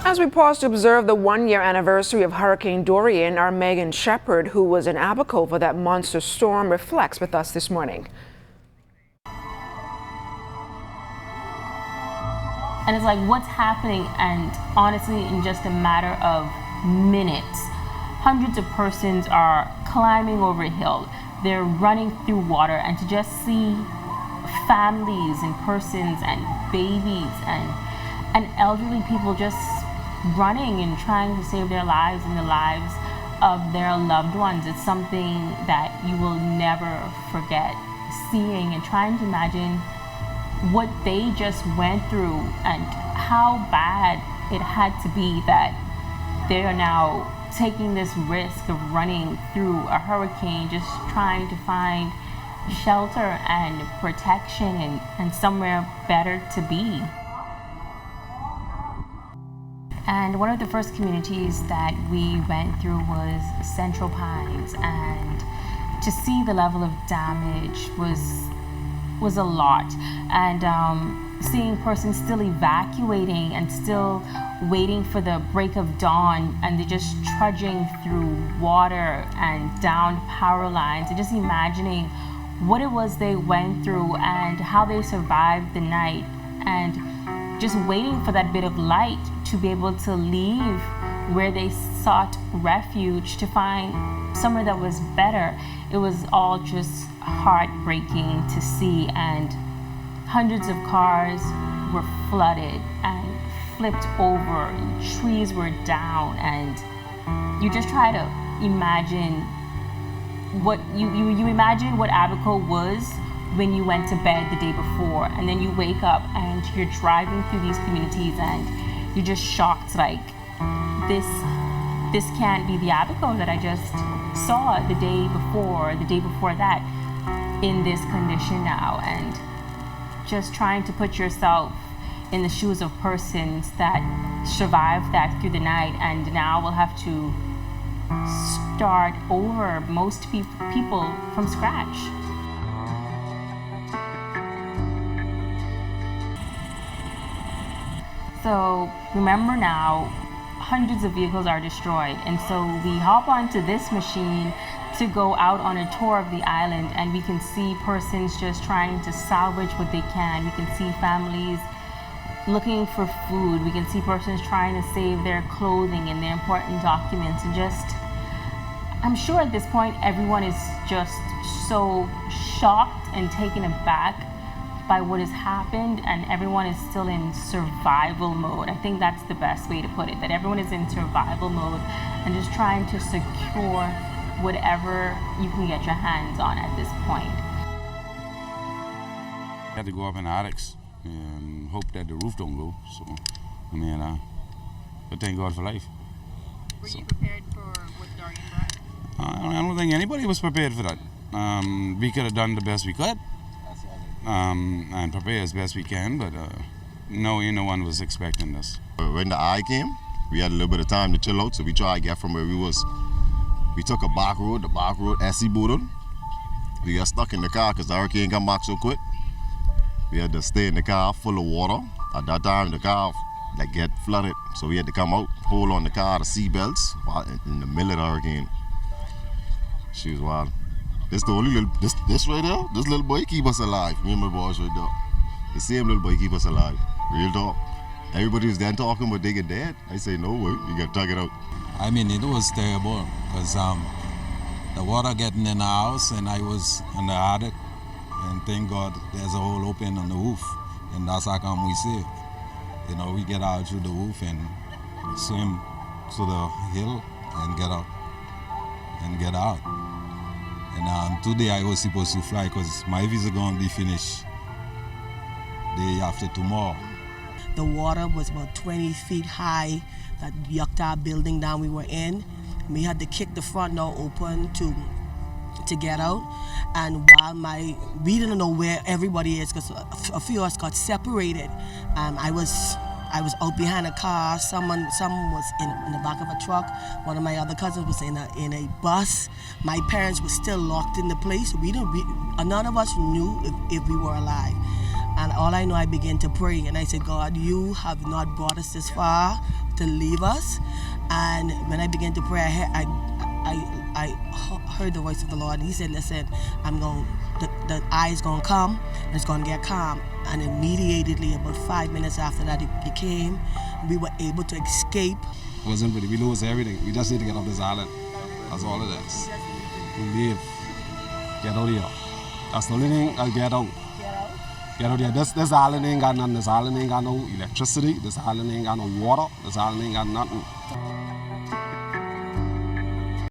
As we pause to observe the one-year anniversary of Hurricane Dorian, our Megan Shepard, who was in Abaco for that monster storm, reflects with us this morning. And it's like, what's happening? And honestly, in just a matter of minutes, hundreds of persons are climbing over a hill. They're running through water, and to just see families and persons and babies and elderly people just running and trying to save their lives and the lives of their loved ones. It's something that you will never forget seeing and trying to imagine what they just went through and how bad it had to be that they are now taking this risk of running through a hurricane, just trying to find shelter and protection and somewhere better to be. And one of the first communities that we went through was Central Pines, and to see the level of damage was a lot. And seeing persons still evacuating and still waiting for the break of dawn, and they're just trudging through water and down power lines, and just imagining what it was they went through and how they survived the night, and just waiting for that bit of light to be able to leave where they sought refuge to find somewhere that was better. It was all just heartbreaking to see, and hundreds of cars were flooded and flipped over, trees were down, and you just try to imagine what you imagine what Abaco was when you went to bed the day before, and then you wake up and you're driving through these communities and you're just shocked, like this can't be the Abaco that I just saw the day before that in this condition now. And just trying to put yourself in the shoes of persons that survived that through the night and now will have to start over, most people from scratch. So remember now, hundreds of vehicles are destroyed, and so we hop onto this machine to go out on a tour of the island, and we can see persons just trying to salvage what they can. We can see families looking for food. We can see persons trying to save their clothing and their important documents, and just, I'm sure at this point everyone is just so shocked and taken aback by what has happened, and everyone is still in survival mode. I think that's the best way to put it, that everyone is in survival mode and just trying to secure whatever you can get your hands on at this point. I had to go up in the attics and hope that the roof don't go. So, I mean, but thank God for life. Were you prepared for what Dorian brought? I don't think anybody was prepared for that. We could have done the best we could. And prepare as best we can, but no one was expecting this. When the eye came, we had a little bit of time to chill out, so we tried to get from where we was. We took a back road, the back road, SC booted. We got stuck in the car because the hurricane come back so quick. We had to stay in the car full of water. At that time, the car get flooded, so we had to come out, hold on the car, the seat belts, in the middle of the hurricane. She was wild. This the only little, this right there, this little boy keep us alive. Me and my boys right there. The same little boy keep us alive. Real talk. Everybody was then talking about they get dead. I say, no way, you gotta tug it out. I mean, it was terrible because the water getting in the house and I was in the attic, and thank God there's a hole open on the roof, and that's how come we safe. You know, we get out through the roof and swim to the hill and get out. And today I was supposed to fly because my visa gonna be finished day after tomorrow. The water was about 20 feet high, that Yucca building down we were in. We had to kick the front door open to get out. And while we didn't know where everybody is because a few of us got separated. I was out behind a car. Someone was in the back of a truck. One of my other cousins was in a bus. My parents were still locked in the place. None of us knew if we were alive. And all I know, I began to pray, and I said, God, you have not brought us this far to leave us. And when I began to pray, I heard the voice of the Lord, and He said, "Listen, the eye is gonna come, and it's gonna get calm." And immediately, about 5 minutes after that, it came. We were able to escape. Wasn't really. We lose everything. We just need to get off this island. That's all it is. We leave. Get out of here. That's the only thing. I'll get out. Get out of here. This island ain't got nothing. This island ain't got no electricity. This island ain't got no water. This island ain't got nothing.